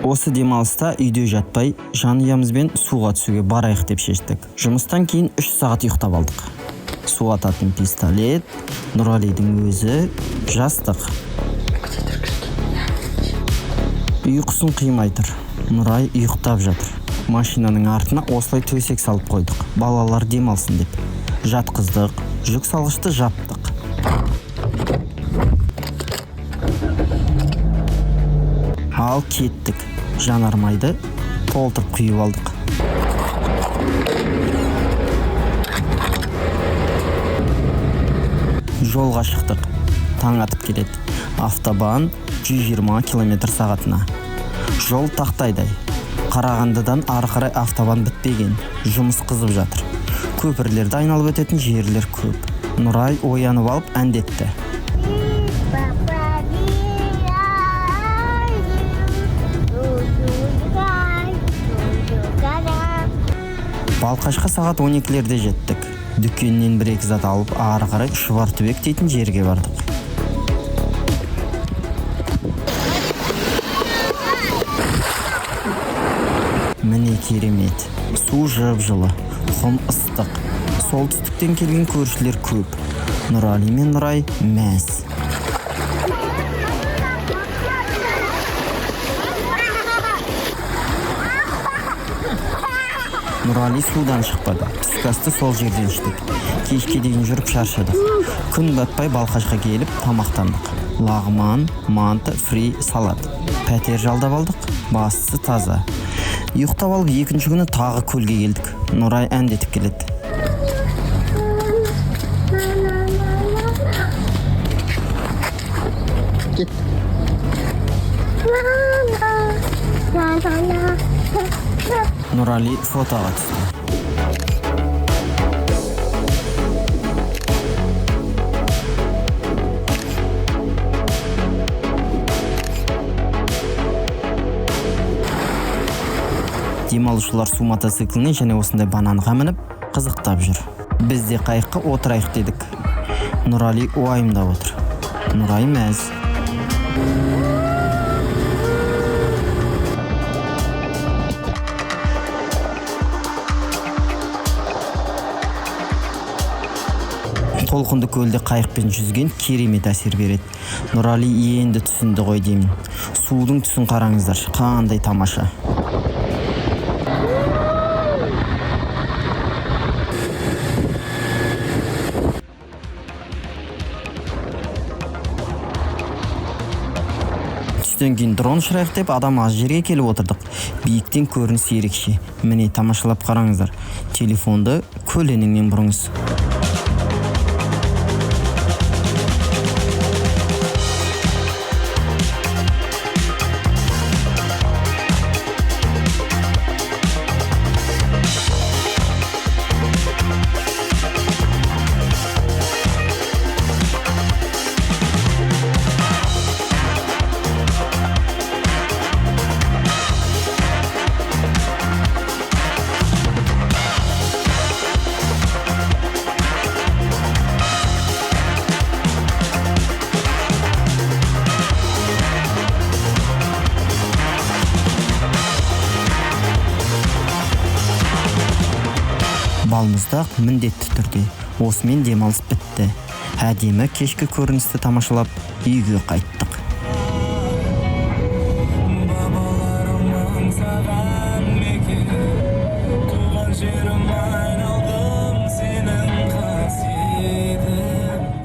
Осы демалыста үйде жатпай, жанұямызбен суға түсуге барайық деп шештік. Жұмыстан кейін 3 сағат ұйықтап алдық. Су ататын пистолет, Нұралидің өзі, жастық. Ұйқысын қимай тұр. Нұрай ұйықтап жатыр. Машинаның артына осылай төсек салып қойдық. Балалар демалсын деп. Жатқыздық, жүк салғышты жаптық. Ал кеттік. Жанармайды толтырып құйып алдық. Жолға шықтық. Таң атып келеді. Автобан 120 км/сағатына. Жол тақтайдай. Қарағандыдан ары қарай автобан бітпеген. Жұмыс қызып жатыр. Көпірлерді айналып өтетін жерлер көп. Нұрай оянып алып әндетті. Балқашқа сағат 12-лерде жеттік. Дүкеннен 1-2 зат алып, ары қарай Шұбартөбек дейтін жерге бардық. Міне керемет. Су жып-жылы, құм ыстық. Солтүстіктен келген көршілер көп. Нұрали мен Нұрай мәз. Нұрали судан шықпады. Түскі асты сол жерден іштік. Кешке дейін жүріп шаршадық. Күн батпай Балқашқа келіп тамақтандық. Лағман, манты, фри, салат. Пәтер жалдап алдық. Бастысы таза. Ұйықтап алып екінші күні тағы көлге келдік. Нұрай әндетіп келеді. Нұрали фотоға түсті. Демалушылар су мотоцикліне және осындай бананға мініп қызықтап жүр. Біз де қайыққа отырайық дедік. Нұрали уайымдап отыр. Нұрай мәз. Толқынды көлде қайықпен жүзген керемет әсер береді. Нұрали енді түсінді ғой деймін. Судың түсін қараңыздар, қандай тамаша. Түстен кейін дрон ұшырайық деп адам аз жерге келіп отырдық. Биіктен көрініс ерекше. Міне тамашалап қараңыздар. Телефонды көлденеңнен бұрыңыз. Балмұздақ міндетті түрде. Осымен демалыс бітті. Әдемі кешкі көріністі тамашалап үйге қайттық. Бабаларым аңсаған мекені, туған жерім